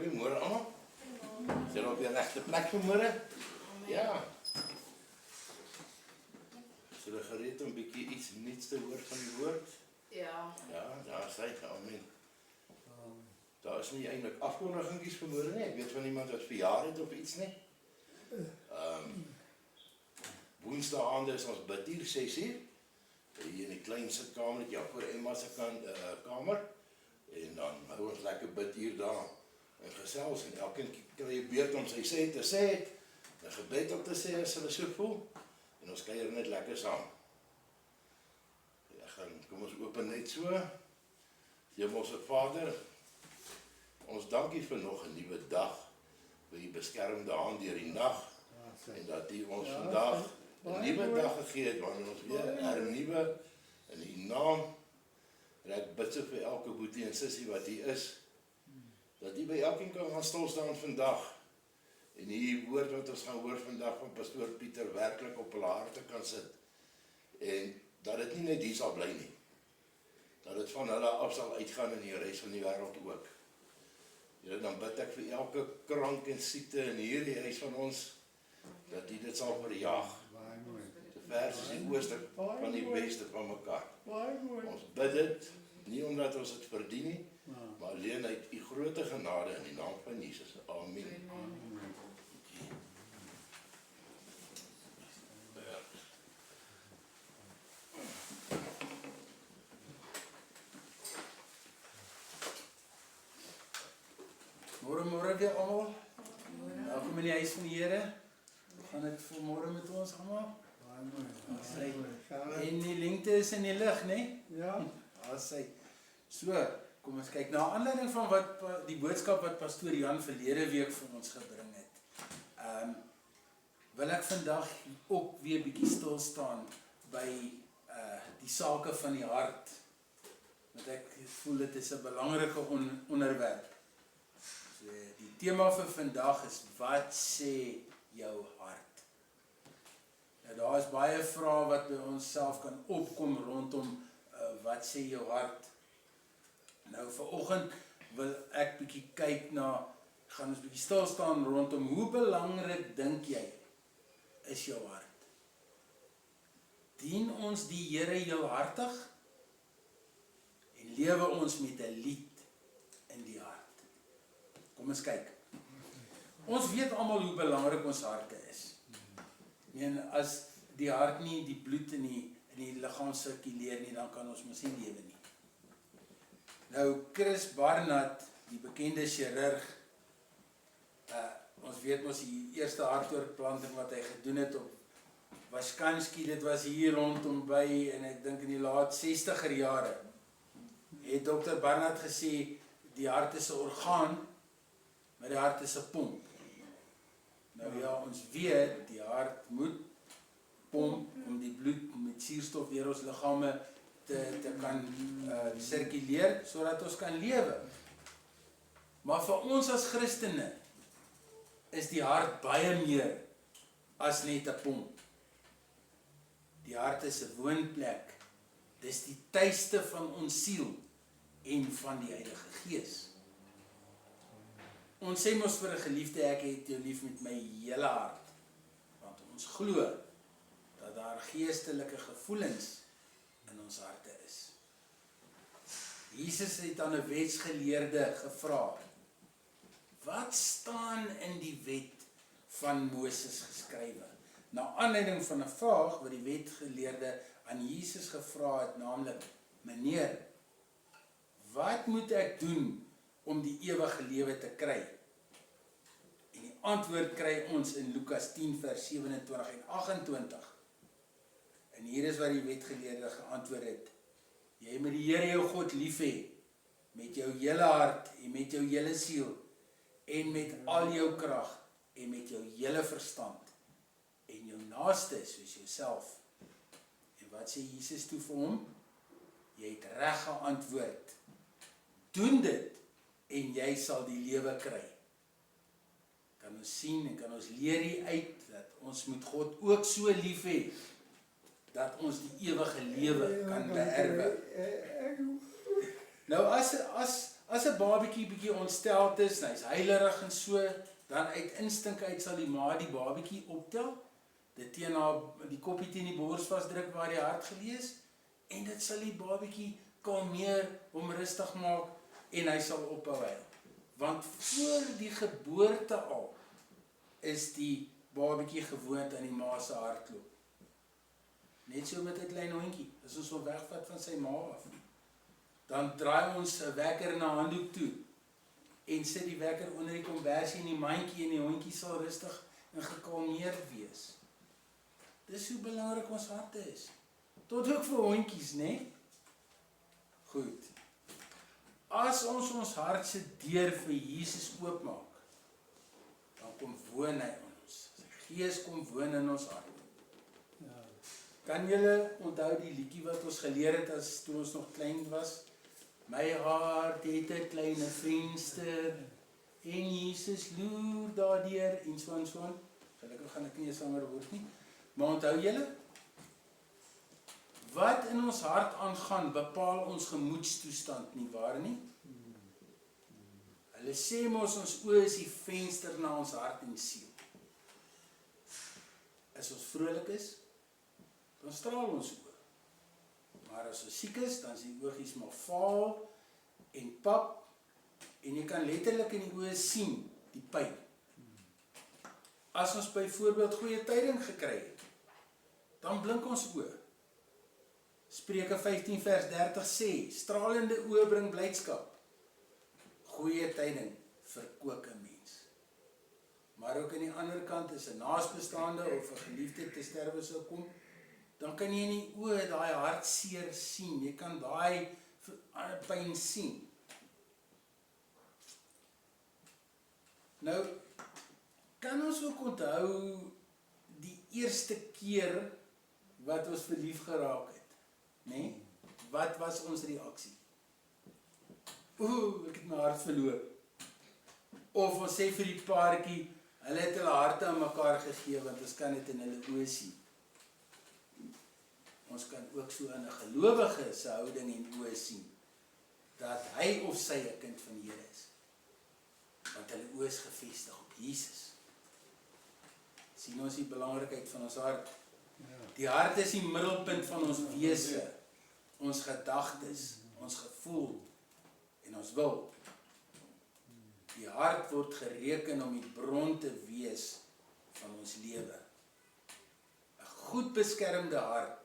Goeiemôre allemaal. Is julle op die regte plek vanmôre? Ja. Is julle gereed om 'n bietjie iets nuuts te hoor van die woord? Ja. Ja, daar sê hy, amen. Daar is nie eintlik afkondigingetjies vanmôre nie. Ek weet van iemand wat verjaar het of iets nie. Woensdaagaande is ons bid hier 6:00. Hier in die klein sitkamertjie voor Emma se kamer. En dan hou ons lekker bid hier daar en gesels en elkeen kry 'n beurt om sy sê te sê, 'n gebed op te sê as hulle so voel. En ons kuier net lekker saam. Ja, kom ons open net so. Hemelse Vader, ons dankie vir nog 'n nuwe dag, vir U beskermde hand deur die nag en dat U ons vandag 'n nuwe dag gegee het waarin ons weer hernuwe in U naam. En ek bid so vir elke boetie en sussie wat hier is, dat U by elkeen kan gaan stil staan vandag en die woord wat ons gaan hoor vandag van pastoor Pieter werklik op hulle harte kan sit en dat dit nie net hier sal bly nie, dat dit van hulle af sal uitgaan in die res van die wêreld ook. Ja, dan bid ek vir elke krank en siekte in hierdie huis van ons, dat U dit sal verjaag. So ver as die ooste van die weste van mekaar. Ons bid dit, nie omdat ons dit verdien nie, maar alleen uit U groote genade in die naam van Jesus. Amen. Môre weer almal. Welkom in die huis van die Here. Gaan dit vanmôre met ons almal? En die lengte is in die lig, né? Ja. Sy. So, kom ons kyk na aanleiding van wat die boodskap wat pastoor Jan verlede week vir ons gebring het. Wil ek vandag ook weer bietjie stil staan by die sake van die hart. Want ek voel dit is 'n belangrike onderwerp. So, die tema vir vandag is: wat sê jou hart? Nou, daar is baie vrae wat by ons self kan opkom rondom wat sê jou hart. Nou vanoggend wil ek bietjie kyk na, gaan ons bietjie stil staan rondom hoe belangrik dink jy is jou hart? Dien ons die Here heelhartig en lewe ons met 'n lied in die hart? Kom ons kyk. Ons weet almal hoe belangrik ons harte is. Ek meen, as die hart nie die bloed in die liggaam sirkuleer nie, dan kan ons mos nie lewe nie. Nou, Chris Barnard, die bekende chirurg, ons weet mos die eerste hartoortplanting wat hy gedoen het op Waskanski, dit was hier rondom by, en ek dink in die laat 60er jare, het Dr. Barnard gesê, die hart is 'n orgaan, maar die hart is 'n pomp. Nou ja, ons weet, die hart moet pomp om die bloed met suurstof deur ons liggame te kan sirkuleer, sodat ons kan lewe. Maar vir ons as Christene is die hart baie meer as net 'n pomp. Die hart is 'n woonplek. Dis die tuiste van ons siel en van die Heilige Gees. Ons sê mos vir 'n geliefde, ek het jou lief met my hele hart, want ons glo dat daar geestelike gevoelens in ons harte is. Jesus het aan 'n wetsgeleerde gevra, wat staan in die wet van Moses geskrywe? Na aanleiding van 'n vraag wat die wetgeleerde aan Jesus gevra het, naamlik, meneer, wat moet ek doen om die ewige lewe te kry? En die antwoord kry ons in Lukas 10 vers 27 en 28. En hier is wat die wetgeleerde geantwoord het: jy moet die Here jou God lief hê met jou hele hart en met jou hele siel en met al jou krag en met jou hele verstand en jou naaste soos jouself. En wat sê Jesus toe vir hom? Jy het reg geantwoord. Doen dit en jy sal die lewe kry. Kan ons sien en kan ons leer hier uit dat ons moet God ook so lief hê dat ons die ewige lewe kan beerwe. Nou as As 'n babatjie bietjie ontsteld is, en hy's huilerig en so, dan uit instink uit sal die ma die babatjie optel, dit teen die koppie teen die bors vasdruk waar die hart gelees, en dit sal die babatjie kalmeer, hom rustig maak, en hy sal ophou huil. Want voor die geboorte al, is die babatjie gewoond aan die ma se hartklop. Net so met 'n klein hondjie, as ons hom wegvat van sy ma af, dan draai ons 'n wekker na handdoek toe, en sit die wekker onder die kombersie in die mandjie, en die hondjie sal rustig en gekalmeerd wees. Dis hoe belangrik ons harte is. Tot ook vir hondjies, né? Goed. As ons hart se deur vir Jesus oopmaak, dan kom woon hy in ons. Sy Gees kom woon in ons hart. Kan julle onthou die liedjie wat ons geleer het as toe ons nog klein was? My hart het 'n klein venster, en Jesus loer daardeur, en so en so. Gelukkig gaan ek nie 'n sanger word nie. Maar onthou julle, wat in ons hart aangaan, bepaal ons gemoedstoestand, nie waar nie? Hulle sê mos ons oë is die venster na ons hart en siel. As ons vrolik is, dan straal ons oë. Maar as ons siek is, dan is die oogies maar vaal en pap, en jy kan letterlik in die oë sien, die pyn. As ons byvoorbeeld goeie tyding gekry het, dan blink ons oë. Spreuke 15 vers 30 sê, stralende oë bring blydskap. Goeie tyding verkoop 'n mens. Maar ook aan die ander kant, as 'n naasbestaande of 'n geliefde te sterwe sou kom, dan kan jy in die oë daai hartseer sien. Jy kan daai pyn sien. Nou, kan ons ook onthou die eerste keer wat ons verlief geraak het, né? Wat was ons reaksie? Ek het my hart verloor. Of ons sê vir die paartjie, hulle het hulle harte aan mekaar gegee, want ons kan dit in hulle oë sien. Ons kan ook so in 'n gelowige se houding en oë sien, dat hy of sy 'n kind van die Here is. Want hulle oë is gefestig op Jesus. Sien ons die belangrikheid van ons hart? Die hart is die middelpunt van ons wese, ons gedagtes, ons gevoel en ons wil. Die hart word gereken om die bron te wees van ons lewe. 'n Goed beskermde hart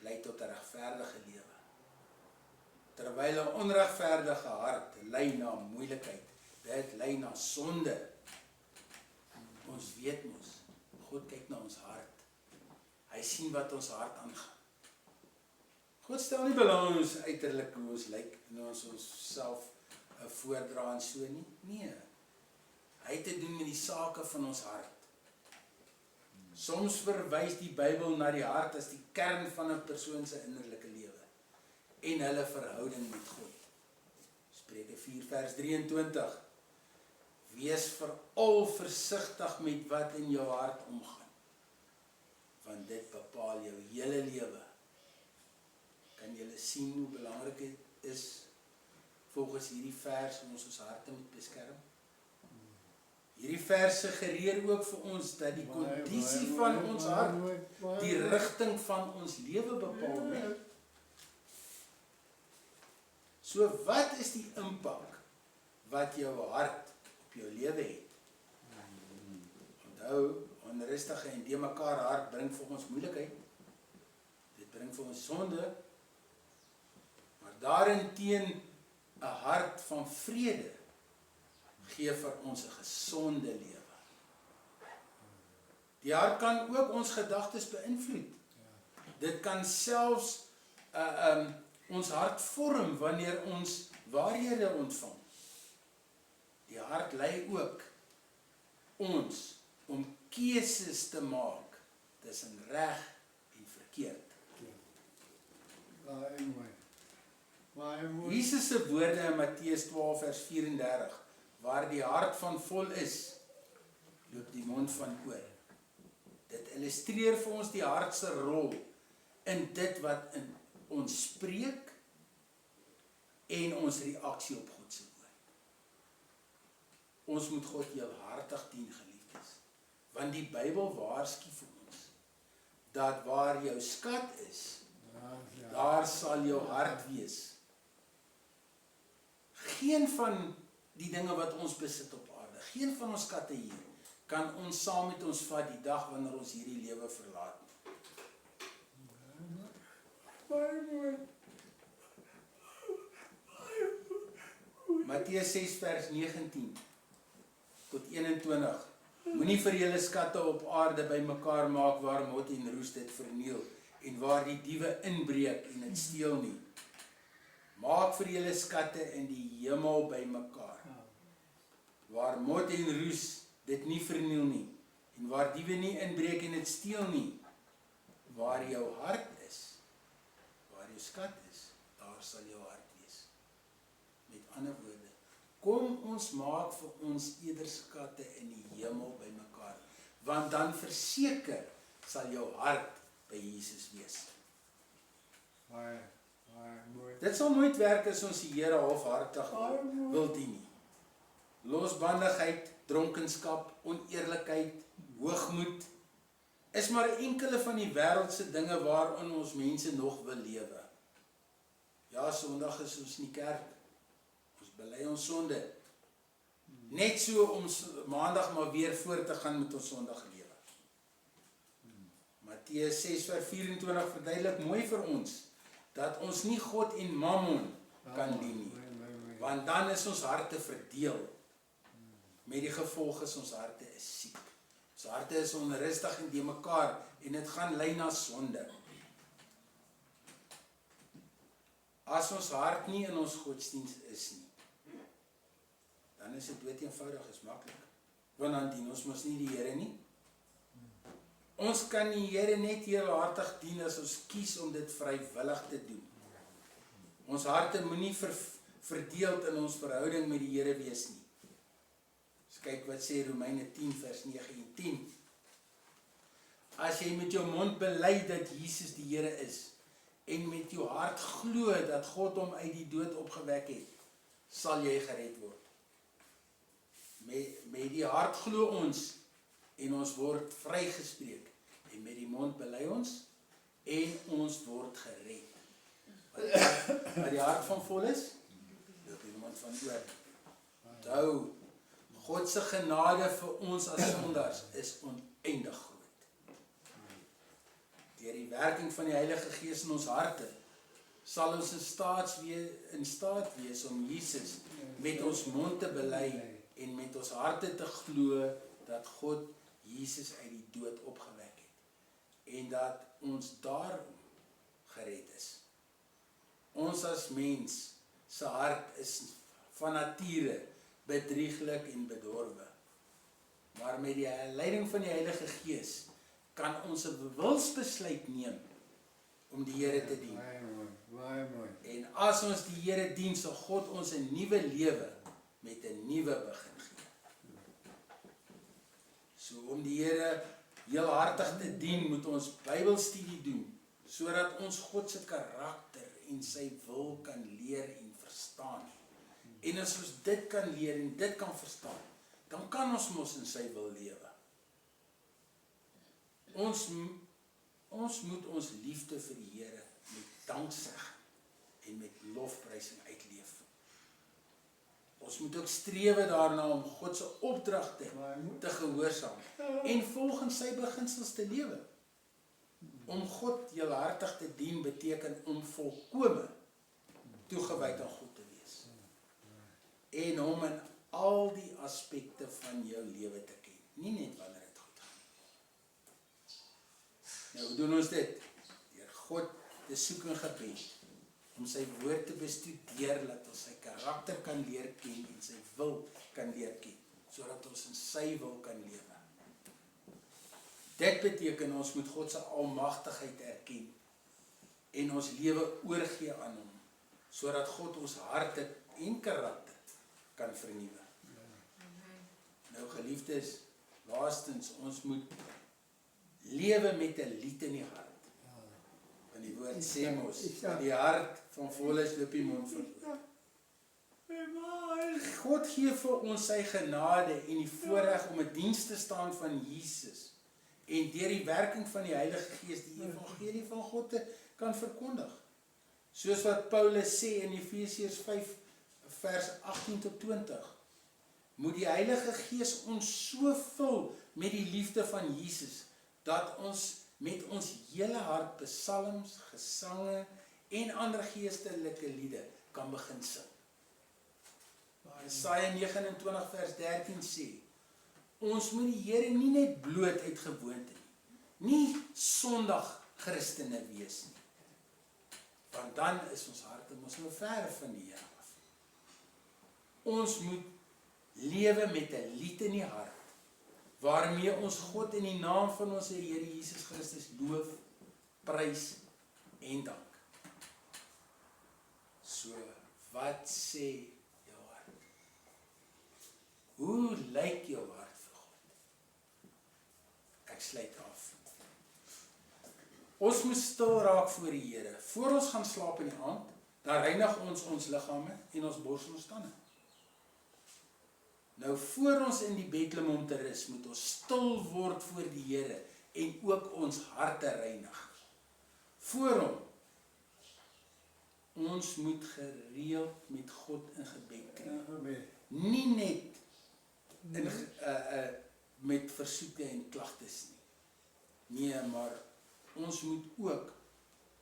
lei tot 'n regverdige lewe. Terwyl 'n onregverdige hart lei na moeilikheid, dit lei na sonde. Ons weet mos, God kyk na ons hart. Hy sien wat ons hart aangaan. God stel nie belang in ons uiterlik hoe ons lyk en ons self voordra en so nie. Nee. Hy het te doen met die sake van ons hart. Soms verwys die Bybel na die hart as die kern van 'n persoon se innerlike lewe en hulle verhouding met God. Spreuke 4 vers 23. Wees veral versigtig met wat in jou hart omgaan, want dit bepaal jou hele lewe. Kan julle sien hoe belangrik dit is volgens hierdie vers om ons harte moet beskerm? Hierdie vers suggereer ook vir ons dat die kondisie van ons hart die rigting van ons lewe bepaal, né? So wat is die impak wat jou hart op jou lewe het? Onthou, onrustige en de mekaar hart bring vir ons moeilikheid. Dit bring vir ons sonde. Maar daarenteen 'n hart van vrede gee vir ons 'n gesonde lewe. Die hart kan ook ons gedagtes beïnvloed. Dit kan selfs ons hart vorm wanneer ons waarhede ontvang. Die hart lei ook ons om keuses te maak tussen reg en verkeerd. Jesus se woorde in Matteus 12 vers 34, waar die hart van vol is, loop die mond van oor. Dit illustreer vir ons die hart se rol in dit wat in ons spreek en ons reaksie op God se woord. Ons moet God heelhartig dien, geliefdes. Want die Bybel waarsku vir ons, dat waar jou skat is, daar sal jou hart wees. Geen van die dinge wat ons besit op aarde, geen van ons skatte hier, kan ons saam met ons vat die dag wanneer ons hierdie lewe verlaat. Matteus 6 vers 19 tot 21. Moenie vir julle skatte op aarde bymekaar maak waar mot en roes dit verniel en waar die diewe inbreek en dit steel nie. Maak vir julle skatte in die hemel bymekaar, waar mot en roes dit nie verniel nie en waar diewe nie inbreek en dit steel nie. Waar jou hart is, waar jou skat is, daar sal jou hart wees. Met ander woorde, kom ons maak vir ons eerder skatte in die hemel bymekaar, want dan verseker sal jou hart by Jesus wees. Dit sal nooit werk as ons die Here halfhartig wil dien nie. Losbandigheid, dronkenskap, oneerlikheid, hoogmoed, is maar enkele van die wêreldse dinge waarin ons mense nog wil lewe. Ja, Sondag is ons in die kerk. Ons bely ons sonde. Net so om Maandag maar weer voort te gaan met ons Sondag lewe. Matteus 6 vers 24 verduidelik mooi vir ons, dat ons nie God en Mammon kan dien nie. Want dan is ons harte verdeel. Met die gevolg is ons harte is siek. Ons harte is onrustig en die mekaar en dit gaan lei na sonde. As ons hart nie in ons godsdienst is nie, dan is dit dood eenvoudig, is maklik. Want dan dien ons mos nie die Here nie. Ons kan die Here net heelhartig dien as ons kies om dit vrywillig te doen. Ons harte moenie verdeeld in ons verhouding met die Here wees nie. Kyk wat sê Romeine 10 vers 9 en 10. As jy met jou mond bely dat Jesus die Here is, en met jou hart glo dat God hom uit die dood opgewek het, sal jy gered word. Met die hart glo ons, en ons word vrygespreek, en met die mond bely ons, en ons word gered. Wat die hart van vol is, loop die mond van oor. Onthou, God se genade vir ons as sondaars is oneindig groot. Deur die werking van die Heilige Gees in ons harte, sal ons in staat wees om Jesus met ons mond te bely en met ons harte te glo dat God Jesus uit die dood opgewek het. En dat ons daarom gered is. Ons as mens se hart is van nature bedrieglik en bedorwe. Maar met die leiding van die Heilige Gees kan ons 'n wilsbesluit neem om die Here te dien. En as ons die Here dien, sal God ons 'n nuwe lewe met 'n nuwe begin gee. So om die Here heelhartig te dien, moet ons Bybelstudie doen, sodat ons God se karakter en sy wil kan leer en verstaan. En as ons dit kan leer en dit kan verstaan, dan kan ons mos in sy wil lewe. Ons moet ons liefde vir die Here met danksegging en met lofprysing uitleef. Ons moet ook strewe daarna om God se opdragte te gehoorsaam en volgens sy beginsels te lewe. Om God heelhartig te dien beteken om volkome toegewyd aan God te wees. En hom in al die aspekte van jou lewe te ken, nie net wanneer dit goed gaan. Nou, hoe doen ons dit? Deur God te soek in gebed, om sy woord te bestudeer, dat ons sy karakter kan leer ken en sy wil kan leer ken, sodat ons in sy wil kan lewe. Dit beteken ons moet God se almagtigheid erken en ons lewe oorgee aan hom, sodat God ons harte en karakter kan vernuwe. Nou geliefdes, laastens, ons moet lewe met 'n lied in die hart. Want die woord sê mos, die hart van vol is loop die mond van oor. God gee vir ons sy genade en die voorreg om 'n diens te staan van Jesus en deur die werking van die Heilige Gees die evangelie van God te kan verkondig. Soos wat Paulus sê in Efesiërs 5 vers 18 tot 20. Moet die Heilige Gees ons so vul met die liefde van Jesus dat ons met ons hele hart psalms, gesange en ander geestelike liede kan begin sing. Jesaja 29 vers 13 sê, ons moet die Here nie net bloot uit gewoonte nie Sondag Christene wees nie. Want dan is ons harte mos nou ver van die Here af. Ons moet lewe met 'n lied in die hart, waarmee ons God in die naam van ons Here Jesus Christus loof, prys en dank. So, wat sê jou hart? Hoe lyk jou hart vir God? Ek sluit af. Ons moet stil raak voor die Here. Voor ons gaan slaap in die aand, dan reinig ons liggame en ons borstelstande. Nou voor ons in die bed klim om te rus, moet ons stil word voor die Here en ook ons harte reinig. Voor hom. Ons moet gereeld met God in gebed kry. Nie net met versoeke en klagtes nie. Nee, maar ons moet ook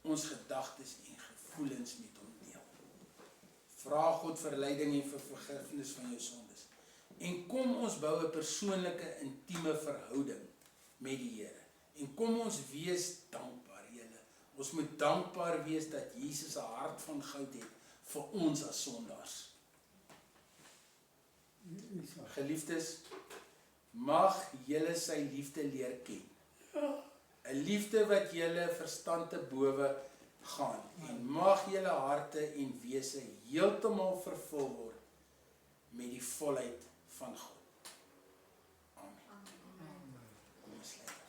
ons gedagtes en gevoelens met hom deel. Vra God vir leiding en vir vergifnis van jou sondes. En kom ons bou 'n persoonlike, intieme verhouding met die Here. En kom ons wees dankbaar, julle. Ons moet dankbaar wees dat Jesus 'n hart van goud het vir ons as sondaars. Geliefdes, mag julle sy liefde leer ken. 'n Liefde wat julle verstand te bowe gaan. En mag julle harte en wese heeltemal vervul word met die volheid van God. Amen. Kom ons sluit af.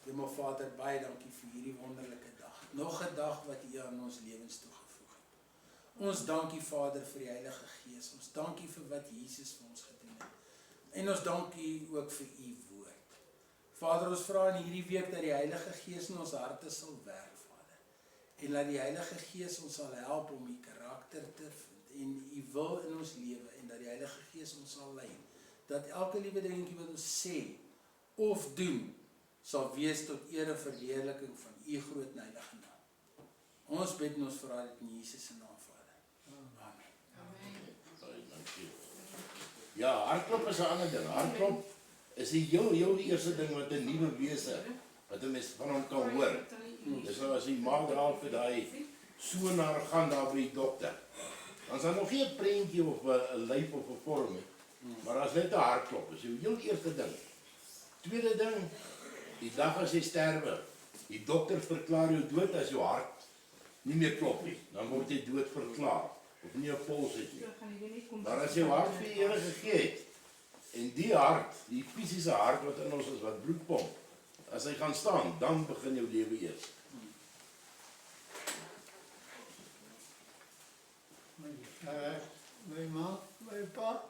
Hemelse Vader, baie dankie vir hierdie wonderlike dag. Nog 'n dag wat U aan ons lewens toegevoeg het. Ons dankie Vader vir die Heilige Gees. Ons dankie vir wat Jesus vir ons gedoen het. En ons dankie ook vir U woord. Vader, ons vra in hierdie week dat die Heilige Gees in ons harte sal werk, Vader. En dat die Heilige Gees ons sal help om U karakter te vind en U wil in ons lewe en dat die Heilige Gees ons sal lei. Dat elke liewe dingetjie wat ons sê of doen sal wees tot ere en verheerliking van U groot en heilige naam. Ons bid en ons vra dit in Jesus se naam, Vader. Amen. Dankie. Ja, hardklop is 'n ander ding. Hardklop is die heel eerste ding wat 'n nuwe wese wat 'n mens van hom kan hoor. Dis nou as die ma draal vir daai sonar gaan daar by die dokter. Dan is daar nog geen 'n prentjie of 'n lyf of 'n vorm nie. Maar as net 'n hartklop is die heel eerste ding. Tweede ding, die dag as jy sterwe, die dokter verklaar jou dood as jou hart nie meer klop nie. Dan word jy dood verklaar of nie 'n puls het nie. Maar as jou hart vir die Here gegee het en die hart, die fisiese hart wat in ons is wat bloed pomp, as hy gaan staan, dan begin jou lewe eers. My ma, my pa,